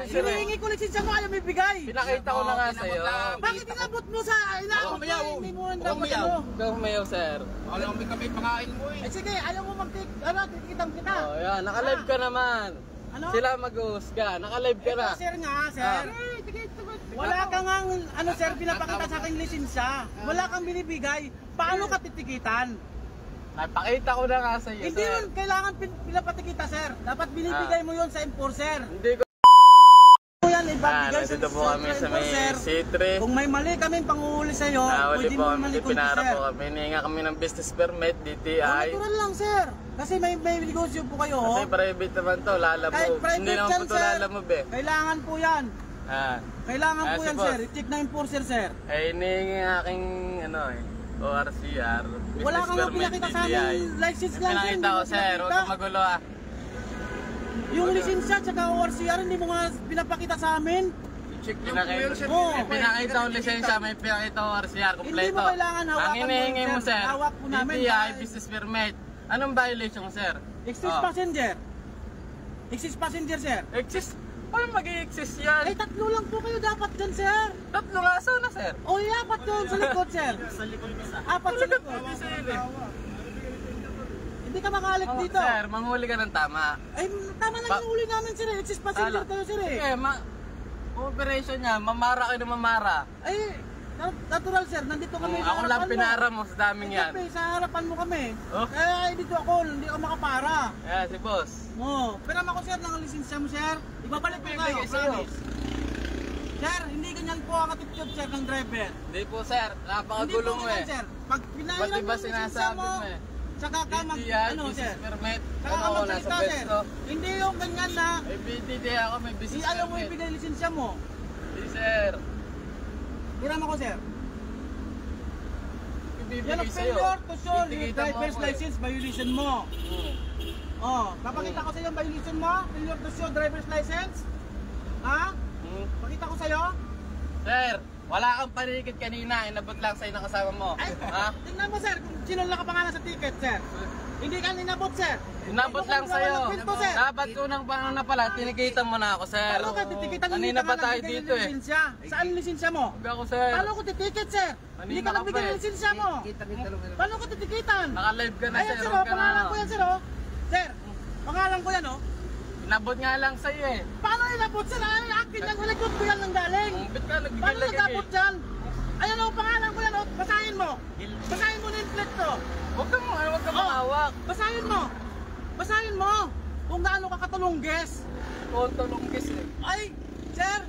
sir. Hinihingi ko lisensya mo, ayaw may bigay. Pinakita ko na nga sa'yo. Bakit inabot mo sa inaabot mo? Hindi mo ang dapat ano. Ikaw humayaw, sir. Alam mo kami pangain mo eh. Ay sige, ayaw mo titikitang kita. Oh, yan. Naka-live ka naman. Ano? Sila mag-husga. Naka-live ka na. Ito, sir nga, sir. Wala kang ano sir, pinapakita sa aking lisensya. Wala kang binibigay. Paano ka titikitan? Napakita ko na nga sa'yo, Hindi sir. yun kailangan pinapatikita, sir. Dapat binibigay mo yun sa enforcer. Hindi ko. Yan, ibabigay sa Nandito po kami sa may enforcer. C3. Kung may mali kami panguhuli sa'yo, Huli pwede po mo kami, malikod, pinara sir. po kami. Hinihinga kami ng business permit, DTI. Natural lang, sir. Kasi may negosyo po kayo. Kasi private naman to, Kahit lalamove. private Hindi naman yan, po to sir. lalamove eh. Kailangan po yan. Kailangan po si yan, boss. sir. I-check na enforcer, sir. Eh, hinihingi ang aking, ORCR, business Wala kang nga permit, pinakita sa DTI. amin. License lang, sir. Pinakita ko, sir. Huwag kang magulo ah. Yung lisensya tsaka ORCR, hindi mo nga pinapakita sa amin. Check nyo po yun sir. Pinakita ko lisensya, may pinakita ko RCR, Hindi kompleto. mo kailangan hawakan Ang hinihingi mo, mo, sir. sir, Hawak po namin. DTI, business permit. Anong violation, sir? Exist passenger. Exist passenger, sir. Exist? Paano mag-i-exist yan? Ay, tatlo lang po kayo dapat dyan, sir. Tatlo nga sana, sir. O, apat doon sa likod, sir. Apat sa likod. Hindi ka makalik dito. Sir, manghuli ka ng tama. Ay, tama lang yung huli namin, sir. Exist passenger kayo, sir. Sige, operation niya, mamara kayo ng mamara. Ay, natural, sir. Nandito kami sa Ako lang harapan mo. pinara mo sa daming yan. Siyempre, sa harapan mo kami. Oh? Kaya dito ako, hindi ako makapara. Ayan, si boss. Oo. Pero ako, sir, ng lisensya mo, sir. Ibabalik ko kayo, promise. Sir, hindi ganyan po ang attitude, sir, ng driver. Hindi po, sir. Napakagulo mo eh. Sir. Pag pinahiram Ba't iba yung lisensya sinasabi mo, mo eh? saka ka mag, DTI, ano, business sir. permit. Saka ka Ano ako, nasa magsalita, sir. pesto. Hindi yung ganyan na, May BTD ako, may business ayaw mo permit. ibigay lisensya mo. Hindi, sir. Hiram ako, sir. Yan Ibibigay ang sa'yo. failure to show your Titikita mo driver's ako eh. license violation mo. Oh, papakita ko sa iyo ang violation mo. Failure to show driver's license. Ha? Pakita ko sa iyo. Sir, wala kang panikit kanina. Inabot lang sa'yo ng kasama mo. Ay, Ha? tingnan mo, sir, kung sino nakapangalan sa ticket, sir. Hindi ka ninabot, sir. Inabot lang sa'yo. Kwento, sir. Dapat unang paano na pala, tinikita mo na ako, sir. Paano ka titikitan? Kanina pa tayo dito eh. Saan lisensya mo? Huwag ako, sir. Paano ko titiket, sir? Hindi ka Kanina ka nagbigay pa ng eh. lisensya mo. Paano ko titikitan? Naka-live ka na, Ayan, sir. sir, Huwag oh, ka na. pangalan ko yan, sir, oh. Sir, pangalan ko yan, oh. Inabot nga lang sa'yo eh. Paano inabot, sir? Ay, akin yan, likod ko yan ng galing. Ba't ka Paano nagbibilag nagabot dyan? Ayan, oh, pangalan ko yan, oh. Basahin mo. Basahin mo na yung plate to. Huwag kang mahawak. Basahin mo. Basahin mo. Kung gaano ka katulungges. Konto lunggis eh. Ay, sir,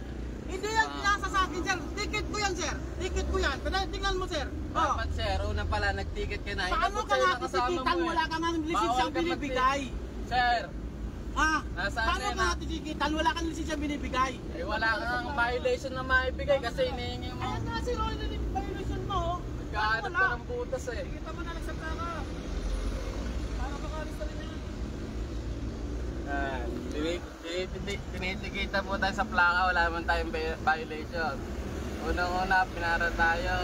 hindi yan pinasa sa akin, sir. Ticket ko yan, sir. Ticket ko yan. Tingnan mo, sir. Oh. Dapat, sir. Unang pala, nag-ticket ka na. Paano Inabot ka sa'yo nga ng kasama titikitan? mo eh. Wala ka nga ng lisensya Bawal ka binibigay. Sir, Ah, Nasaan paano yan, ka nga ah? titikitan? Wala kang lisensya binibigay. eh wala kang violation na maibigay kasi hinihingi mo. Ayan nga, sir. Oh, yun yung violation mo, oh. Nagkahanap ka ng butas eh. Kita mo na, nagsagka ka. Paano ka kalis na rin yan? Tinitikita po tayo sa plaka, wala naman tayong violation. Unang-una, pinara tayo.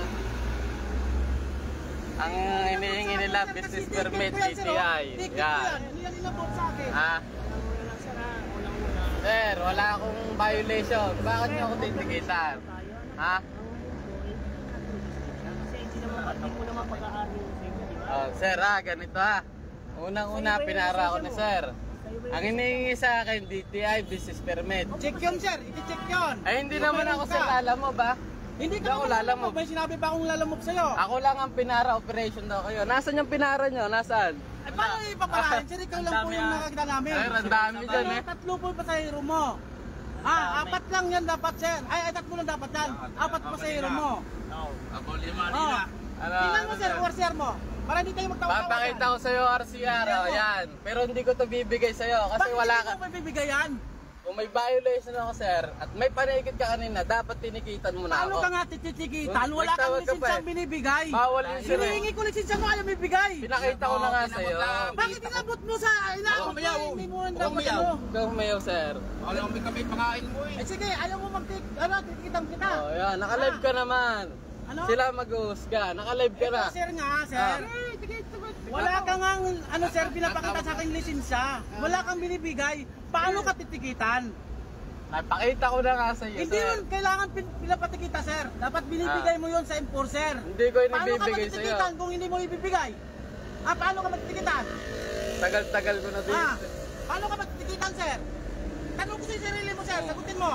Ang hinihingi nila, business permit, DTI. Yan. Hindi yan inabot sa akin. Ha? Sir, wala akong violation. Bakit niyo ako titikitan? Ha? Oh, sir ha, ganito ha. Unang-una, pinara ko na sir. Ang hinihingi sa akin, DTI, business permit. Check yun, sir. I-check yun. Ay, hindi naman ako sir, alam mo ba? Hindi Hindi ka ako naman lalamove. May sinabi pa akong lalamove sa'yo. Ako lang ang pinara, operation daw kayo. Nasaan yung pinara nyo? Nasaan? Ay, paano ipaparahin? Sir, ikaw lang po yung nakakita namin. Sir, ang dami dyan eh. Tatlo po yung pasahero mo. Apat lang yan dapat, sir. Ay, tatlo lang dapat yan. Apat pasahero mo. Ako lima Oh. nila. Tingnan mo, sir, ORCR mo. Para hindi tayo magtawa-tawa. Papakita ko sa'yo RCR, oh, yan. Pero hindi ko to bibigay sa'yo kasi wala ka. Bakit hindi mo mabibigayan? Kung may violation ako, sir, at may panikit ka kanina, dapat tinikitan mo na Paano ako. ka nga tititikitan? Wala kang Nagtawag ka pa lisensyang eh. binibigay. Bawal yun, sir. Hinihingi ko lisensya mo, ayaw bibigay. Pinakita ko na nga sa'yo. Bakit inabot mo sa inaabot mo? Umiyaw. Hindi mo ang Huwag dapat umiyaw. ano. Ikaw humayaw, sir. Alam mo kami pangain mo eh. Eh sige, ayaw mo titikitan kita. Oh, yan. Naka-live ka naman. Ano? Sila mag-husga. Naka-live ka na. Ito, sir nga, sir. Ah. Wala ka nga, sir, pinapakita sa aking lisensya. Wala kang binibigay. Paano ka titikitan? Napakita ko na nga sa iyo, Hindi sir. yun kailangan pinapati kita, sir. Dapat binibigay mo yun sa enforcer. Hindi ko Paano ka inibibigay sa iyo. matitikitan kung hindi mo ibibigay? Paano ka matitikitan? Tagal-tagal ko na din. Paano ka matitikitan, sir? Tanong ko sa sarili mo, sir. Sagutin mo.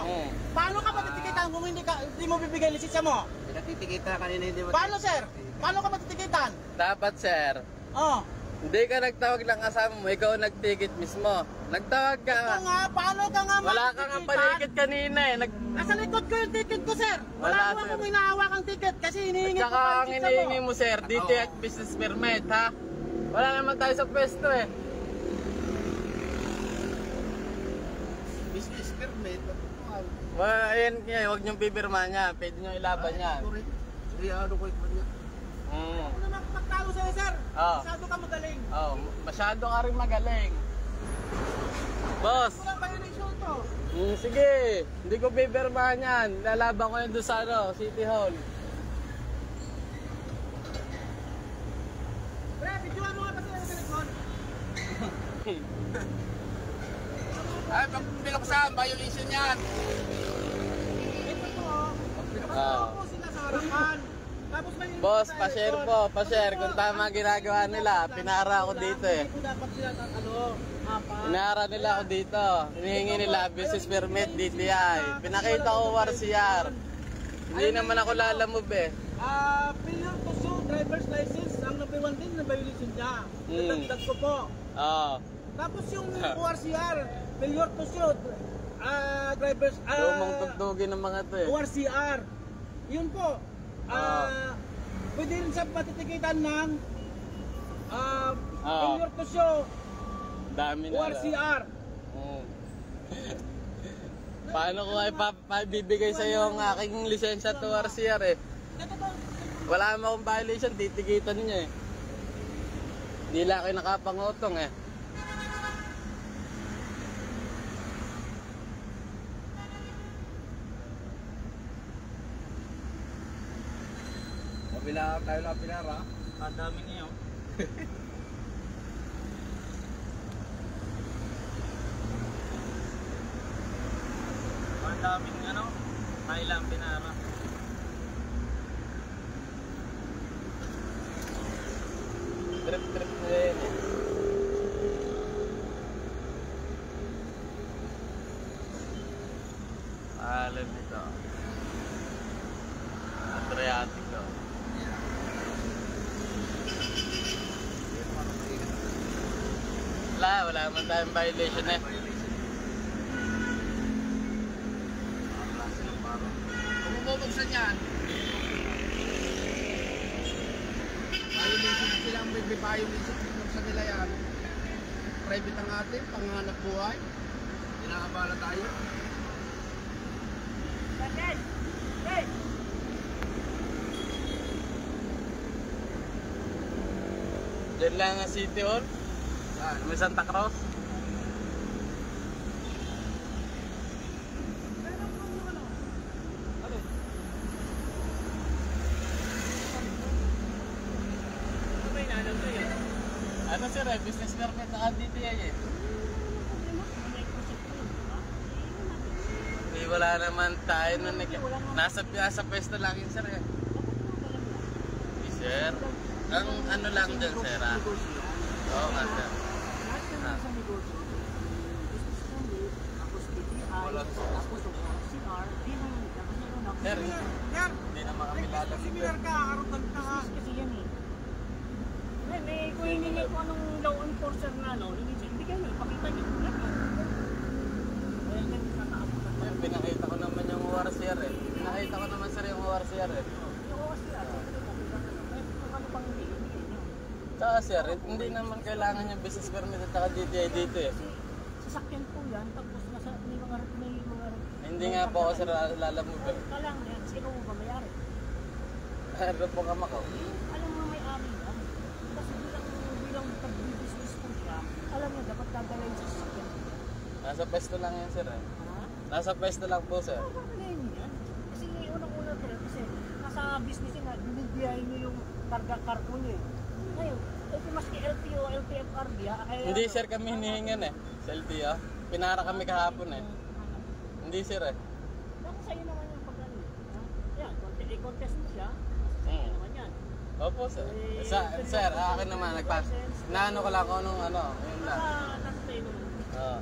Paano ka matitikitan kung hindi mo bibigay lisensya mo? Pinatitikita kanina hindi mo. Paano, sir? Paano ka matitikitan? Dapat, sir. Oh. Hindi ka nagtawag ng kasama mo, ikaw nag-ticket mismo. Nagtawag ka. Ito nga, paano ka nga Wala ka nga paligid kanina eh. Nasa likod ko yung ticket ko, sir. Wala, Wala sir. akong hinahawak ang ticket kasi hinihingi ko Tsaka pa ang yung lisensya hinihingi mo. mo, sir, DTI business permit, ha? Wala naman tayo sa pwesto eh. Business permit. Ayan, huwag niyong pipirma niya. Pwede niyong ilaban yan. Hindi ano ko ito niya. Ako na makapagtalo sa'yo, sir. Oh. Masyado ka magaling. Oh, masyado ka rin magaling. Boss, Walang violation to. sige. Hindi ko pipirmahan yan. Lalaban ko yan doon sa City Hall. Pre, videoan mo nga pa sila sa telefon. Ay, pag binuksan, violation yan. Ito to, oh. Ah. Pagtalo po sila sa harapan. Tapos may Boss, pa-share po, pa-share. Kung tama ginagawa nila, pinara ako dito eh. Hindi ko dapat sila apa. Pinara nila ako dito. Hinihingi nila business permit, DTI. Pinakita ko WRCR. Hindi naman ako lalamove eh. Failure to show driver's license. Ang number 1 din na violation niya. Nadagdag ko po. Oo. Tapos yung ORCR, failure to show driver's Lumang tugtugin ng mga to eh. ORCR. Yun po. Pwede rin sa patitikitan ng failure to show Dami na. ORCR. Paano ko ay bibigay sa iyo ang aking lisensya to RCR eh? Wala naman akong violation, titigitan niya eh. Hindi lang kayo nakapangutong eh. Mabila tayo lang pinara. Ang dami niyo. Ang daming kailang pinara. Trip na yun eh. Alam nito. Adriatic to. Wala naman tayong violation eh. Kung bubuksan yan, violation sila ang may violation. Bubuksan nila yan. Private ang atin, panghanap buhay. Inaabala tayo. Diyan lang ang City Hall. May Santa Cruz. Ano sir eh, business permit na DTI eh. Hindi, wala naman tayo nun eh. Nasa pwesto lang yun sir eh. Hindi sir. Ang ano lang dyan sir ah. Oo nga sir. Sir, Yan. hindi naman kami lalabas. Similar ka, arutan ka. Kasi yan eh. Kung hiningi ko anong law enforcer na hindi kayo, ipakita niyo. Kaya yan, nataapunan ko. Sir, pinakita ko naman yung ORCR eh. Pinakita ko naman sir yung ORCR eh. Oo, sila. Kung ano pang hindi niyo. Saka sir, hindi naman kailangan yung business permit at saka DTI dito eh. Sasakyan po yan, tapos may mga Hindi nga po ako sir lalamove eh. Kala nga yan, sino mo ba may-ari? Ano po kamakaw? Alam mo may-ari yan. Kasi bilang pag-business po siya, alam mo dapat dadalhin sa sasakyan. Nasa pwesto lang yan sir eh. Ha? Nasa pwesto lang po sir. Oo, dadalhin niyo yan. Kasi unang-una ito kasi nasa business niya, binibiyahin niyo yung karga-kargo niyo eh. Ngayon, maski LTO, LTFRB ha? Hindi sir kami hinihingan eh. Sa LTO. Pinara kami kahapon eh. Hindi sir eh. Bakit sa'yo naman yung pag-ano? Ha? Yan, i-contest mo siya. Sa'yo Hmm. naman yan. Opo sir. Sir, akin naman, naano ko lang kung anong ano, yun lang. Nasa sa'yo naman. Oo.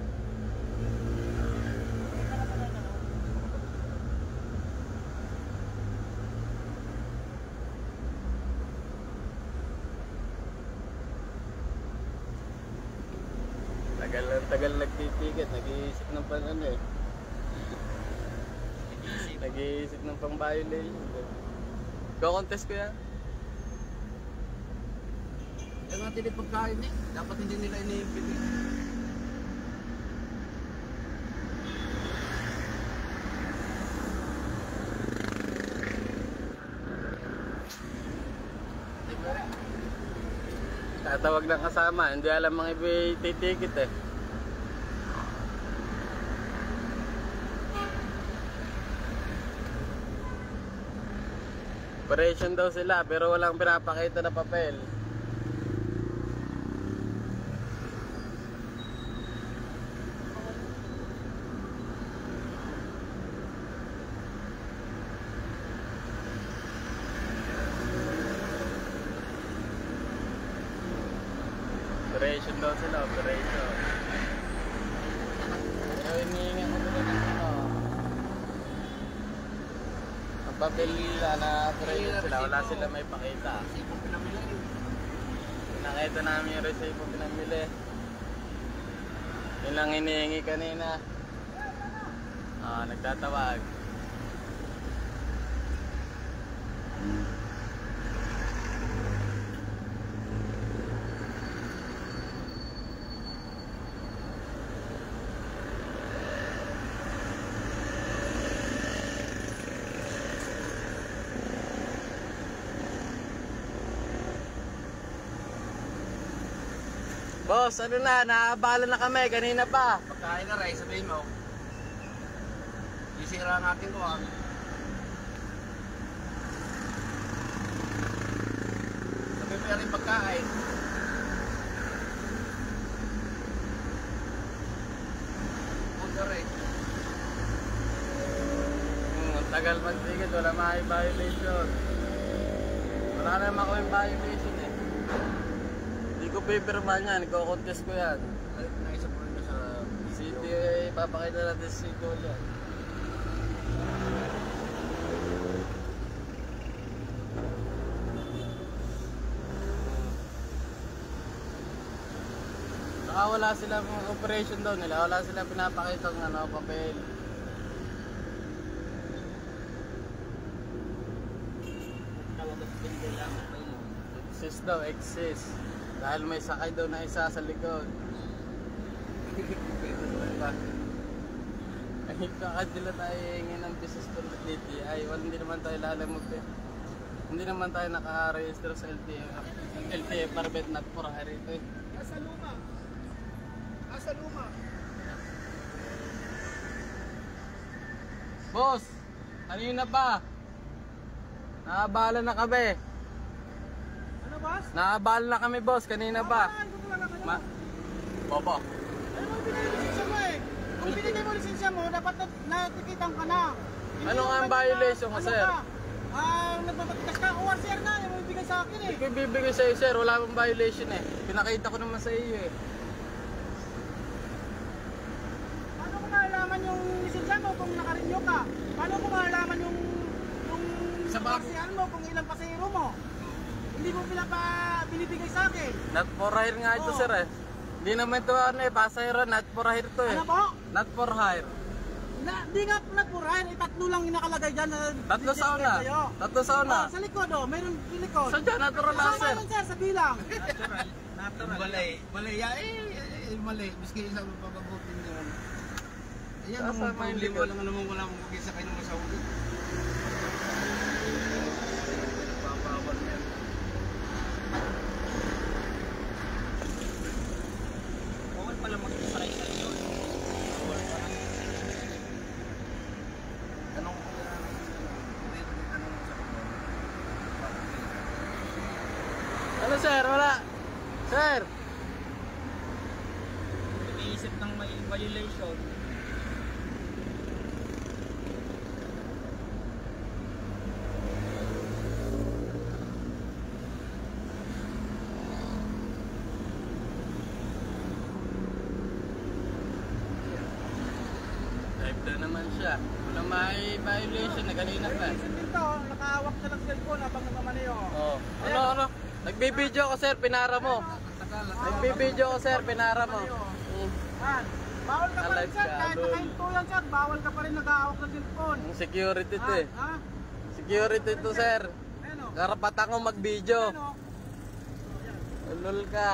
May karapatan na, no? Tagal nagtitiket, nag-iisip ng ano eh. Nag-iisip ng pang-violation. Ko-contest ko yan. Yung nga tinip pagkain eh. Dapat hindi nila iniimpit eh. Tatawag ng kasama, hindi alam mga titikit eh. Operation daw sila pero walang pinapakita na papel. Operation daw sila, operation. Pero hinihingi ko nila ng ano. Ang papel na operation sila, wala sila may pakita. Sipong pinamili yun. Nakita namin yung resibo pinamili. Yun lang hinihingi kanina. Nagtatawag. Boss, ano na, naabala na kami, kanina pa. Pagkain na rin, sabihin mo. Isira natin ko ah. Sabihin mo yan rin pagkain. Huwag na rin. Ang tagal magtigit, wala mga violation. Wala naman ako yung violation eh. Hindi ko pipirman yan, iko-contest ko yan. Naisap ko rin na sa City, papakita natin si Cole yan. Saka wala silang operation daw nila, wala silang pinapakita ng ano, papel. Exist daw, exist. Dahil may sakay daw na isa sa likod. Ay, kakadila tayo hingin ng business permit DTI. Well, hindi naman tayo lalamog eh. Hindi naman tayo naka-register sa LTF permit not for hire ito eh. Asa luma. Asa luma. Boss, kanina pa. Naabala na kami. Ano, boss? Naabala na kami boss, kanina pa. Bobo. Ano mo binigay lisensya mo eh? Kung binigay mo lisensya mo, dapat natikitan ka na. Hindi Ano mo nga ang kanina, violation mo, sir? Nagpapatikas ka, ORCR na, yung mo ibigay sa akin eh. Hindi ko ibibigay sa'yo sir, wala akong violation eh. Pinakita ko naman sa iyo eh. Paano mo malalaman yung lisensya mo kung nakarenew ka? Paano mo malalaman yung Sa bago. ORCR mo kung ilang pasahero mo? Hindi mo binibigay sa akin. Not for hire nga ito Oo. sir eh. Hindi naman ito ano eh, pasahero, not for hire to eh. Ano po? Not for hire. Di nga nagpurahin, tatlo lang yung nakalagay dyan na Tatlo sa una. sa'yo. Tatlo sa una. Oh, sa likod oh, mayroon sa likod. Sa dyan, natural lang Kasama sir. yun sir, sa bilang. Balay. Balay. Mali. Miski isang papabutin nyo. Ayan ang Kasama yung problema likod. lang naman wala mong kagisa kayo ng masahuli. Papawal yan. Bawal pala mag-try sa inyo. Bawal pa lang. Tanong ko na hindi tanong sa Ano sir, wala. Sir, Iniisip ng may violation. siya. Wala may violation na kanina pa. Violation din to, nakahawak ka ng cellphone habang nagmamaneho. Oh. Ano? Nagbibideo ko sir, pinara mo. Nagbibideo ko sir, pinara mo. Han, bawal ka pa rin sir, kahit nakahintuyan sir, bawal ka pa rin naghahawak ng cellphone. Security to eh. Ha? Security to sir. Ayan o. Karapatan ko mag-video. Ayan o. Ulol ka.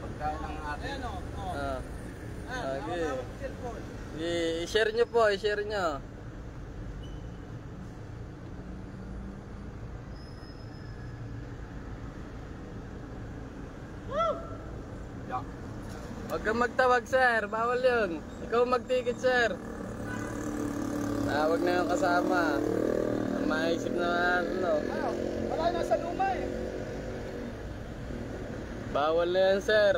Pagkain ng atin. Ayan o. Ah. Ayan, Okay. hawak ng cellphone. I-share nyo po, i-share nyo. Yeah. Huwag kang magtawag sir, bawal yun. Ikaw mag-ticket sir. Tawag na yung kasama. Ang maisip na ano. Ano? Wala na sa luma eh. Bawal na yan sir.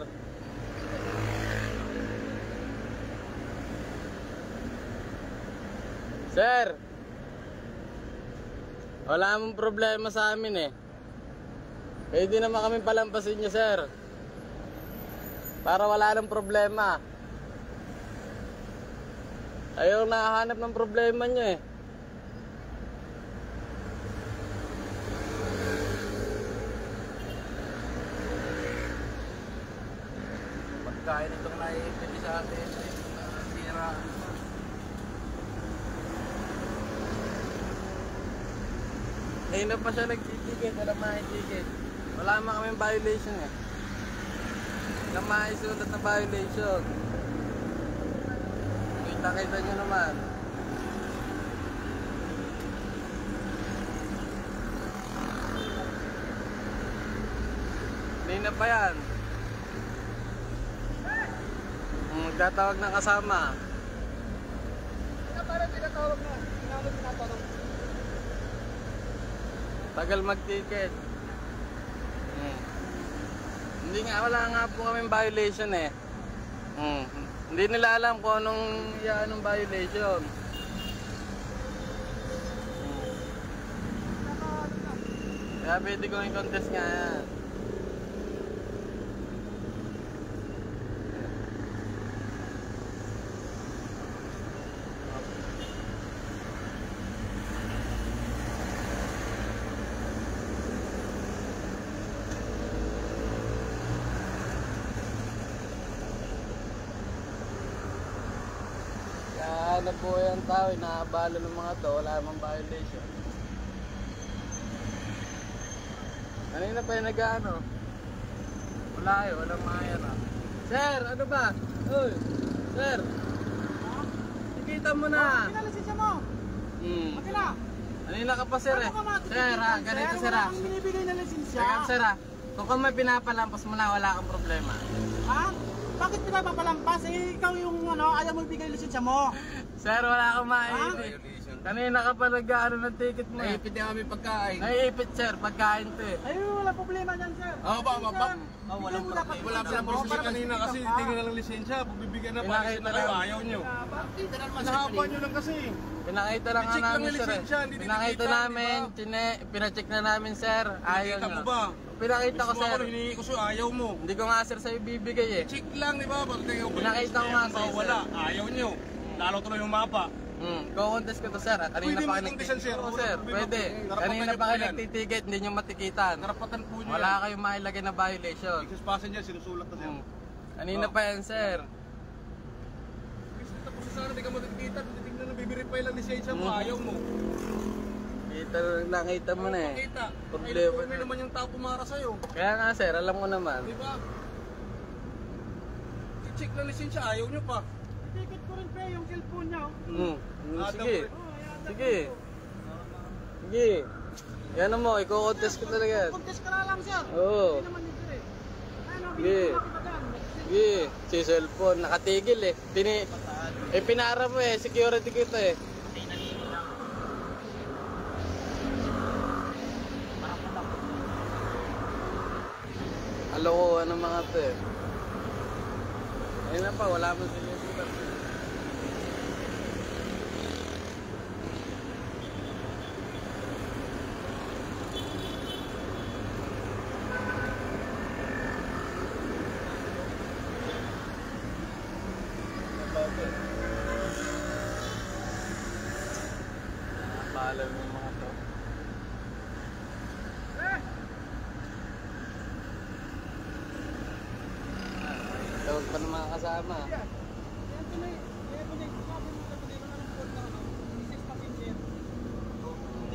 Sir! Wala mong problema sa amin eh. Pwede naman kami palampasin nyo sir. Para wala nang problema. Ayaw nakahanap ng problema nyo eh. Pagkain itong naiipili sa atin, sira. Ayun pa siya nagtitikit, wala maitiket. Wala naman kaming violation eh. Wala maisulat na violation. Kita nyo naman. Hindi na pa yan. Magtatawag ng kasama. Parang tinatawag na. Tinatawag. Tagal mag-ticket. Hindi nga, wala nga po kaming violation eh. Hindi nila alam kung anong violation. Kaya pwede ko yung contest nga yan. Ano po yung tao, inaabalo ng mga to, wala namang violation. Kanina pa yung nag-ano? Wala eh, walang mayan ah. Sir, ano ba? Uy, sir! Nakikita mo na! Pinalisensya mo! Akin na! Kanina ka pa sir eh. Ano ka matitigil Sir dyan, ganito sir Wala ah. kang binibigay na lisensya. Teka sir ah. Kung may pinapalampas mo na, wala kang problema. Ha? Bakit pinapapalampas? Eh, ikaw yung ayaw mo ibigay lisensya mo. Sir, wala kang maipit. Kanina ka pa nag-ano ng ticket mo eh. Naipit niya kami pagkain. Naiipit sir, pagkain to eh. Ay, wala problema dyan, sir. Oo ba, mapap? Walang problema. Wala pa Para kanina kasi ka. tingin na lang lisensya. Pagbibigyan na Pinakita na kayo, lang. ayaw nyo. Bakit? Nahaba nyo lang kasi. Pinakita lang nga I-check lang namin yung sir eh. lisensya, hindi Pinakita tinikita, namin, pinacheck na namin sir. Ayaw Kita nyo. mo ba? Pinakita ko Mismo sir. ako, hinihingi ko sa'yo, ayaw mo. Hindi ko nga sir sa'yo bibigay eh. Check lang, di ba? Pinakita ko nga sa'yo, Wala, ayaw nyo. Lalo tuloy yung mapa. Go-contest ko to sir. Kanina Pwede pa kayo mag-contestan, sir. Oo sir, pwede. Karapatan Kanina niyo pa po kayo yan. nagtiticket, hindi nyo matikitan. Karapatan po nyo Wala kayong mailagay na violation. Excess passenger, sinusulat na sir. Kanina pa yan sir. Kasi tapos sana, di ka matikita. Titignan na bibiripay lang lisensya mo, ayaw mo. Nakita mo na eh. Pakita. Problema May na. naman yung tao pumara sa'yo. Kaya nga sir, alam ko naman. Di ba? I-check lang lisensya, ayaw nyo pa. Ticket ko rin pre, yung cellphone niya. Sige. Sige. Sige. Yan mo, i-contest ko talaga yan. Contest ka na lang, sir. Oo. Hindi naman yun, sir. Ano, Sige. binigyan mo kita dyan. Sige. Si cellphone, nakatigil eh. Pinara mo eh, security kita eh. Alokohan ng mga to eh. Ayun na pa, wala mo sila. follow mo yung mga to. Tawag pa ng mga kasama.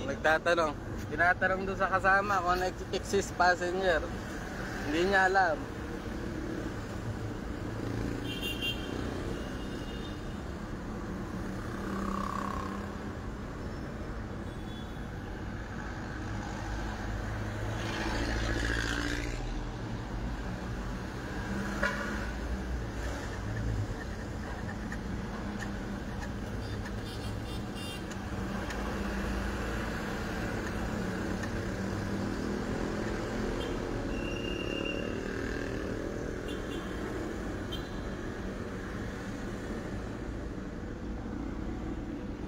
Nagtatanong. Tinatanong doon sa kasama kung ano exist passenger. Hindi niya alam.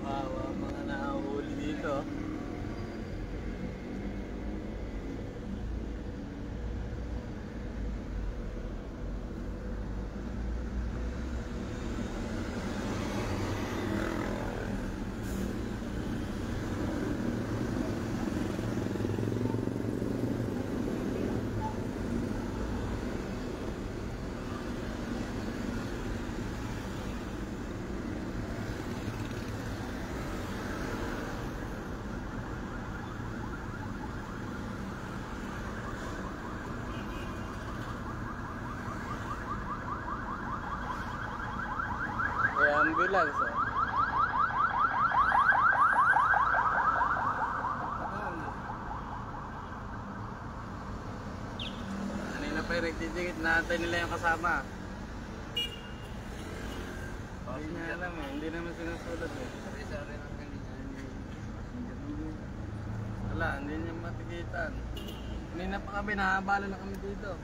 Wawa, mga nakahuli dito. May ambulance, oh. Kanina pa yung nagtitikit, naantay nila yung kasama. Hindi niya alam eh, hindi naman sinusulat eh. Wala, hindi niya matikitan. Kanina pa kami, nahabala na kami dito.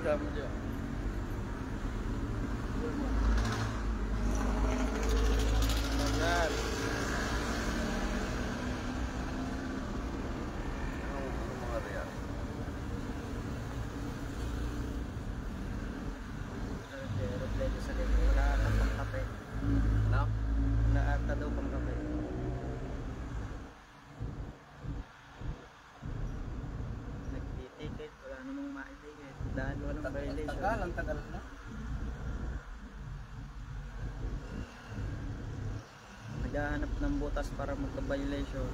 Kamu dyan. Ayan. Ano mga riyan? Aeroplano sa dito. Wala ata pang kape. Ano? Wala ata daw pang kape. Nag-ticket. Wala namang ma-ticket. Dahil walang violation. Ang tagal na. Naghahanap ng butas para magka-violation.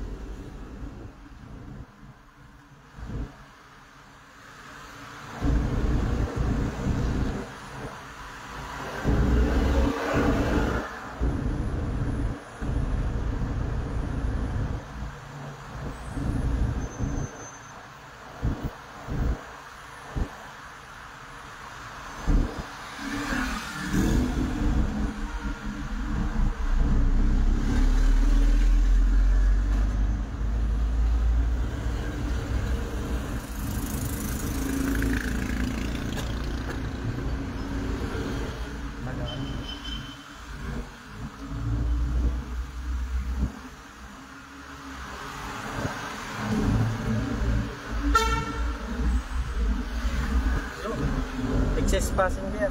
Assist passenger.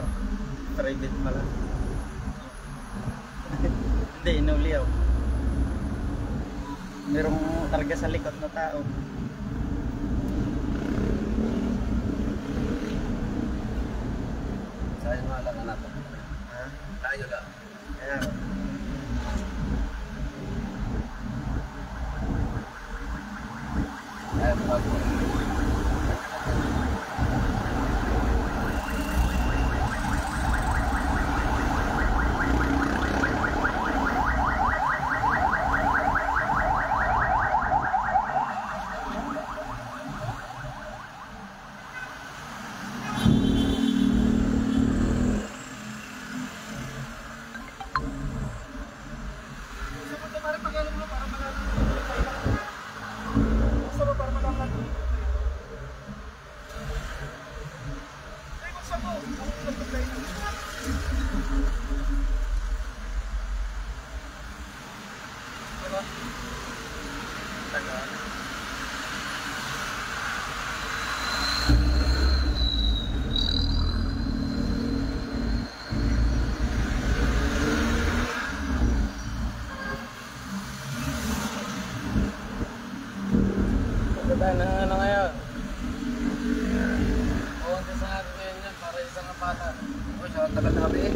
Private pala. Hindi, inuliyaw. Merong karga sa likod na tao. Sayang nga lang anak ko. Ha? Tayo lang. Kaya, Ayaw mo ako. Tayo na ano ngayon? Pumunta sa akin ngayon yan para isang bata. Uy, sa tagal na kami eh.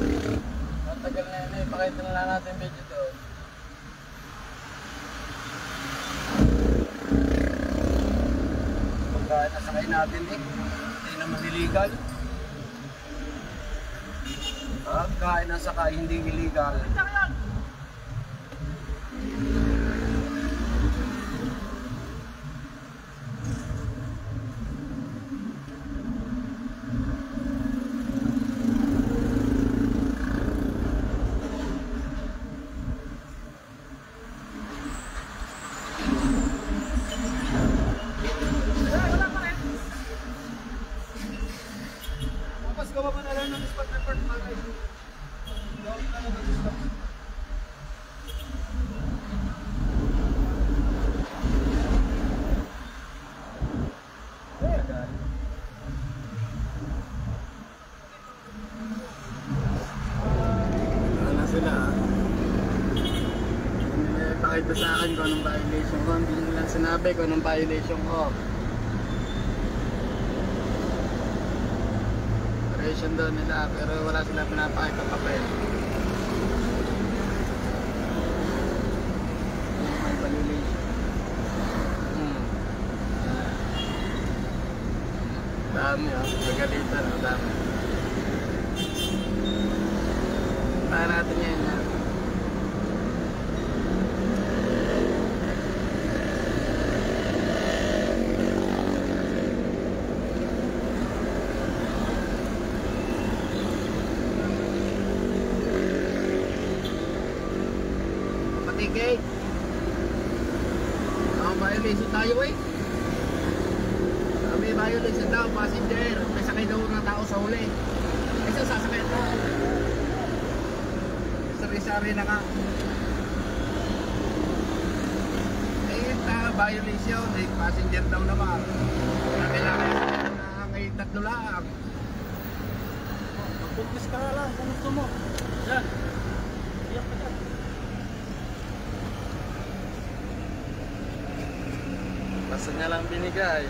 Matagal na yun eh, pakita na lang natin video doon. Pagkain nasakay natin eh. Hindi naman illegal. Pagkain nasakay, hindi illegal. Tapos gawa pa na lang ng spot report para ito. Gawa pa na lang ng stop. Ano na sila ah. Eh, pakita sa akin kung anong violation ko. Hindi nila sinabi kung anong violation ko. Violation daw nila pero wala sila pinapakita papel. May violation. Dami oh, magalitan oh, dami. Para natin yan ha. Patigay. Ang violation tayo eh. May violation daw, passenger. May sakay daw ng tao sa huli. Kasi sasakay ito. Sari-sari na ka. Violation, passenger daw naman. Kailangan na ngayon 3 lang. Mag-focus ka na lang kung gusto mo. Yan. Iyak ka dyan. Basta niya lang binigay.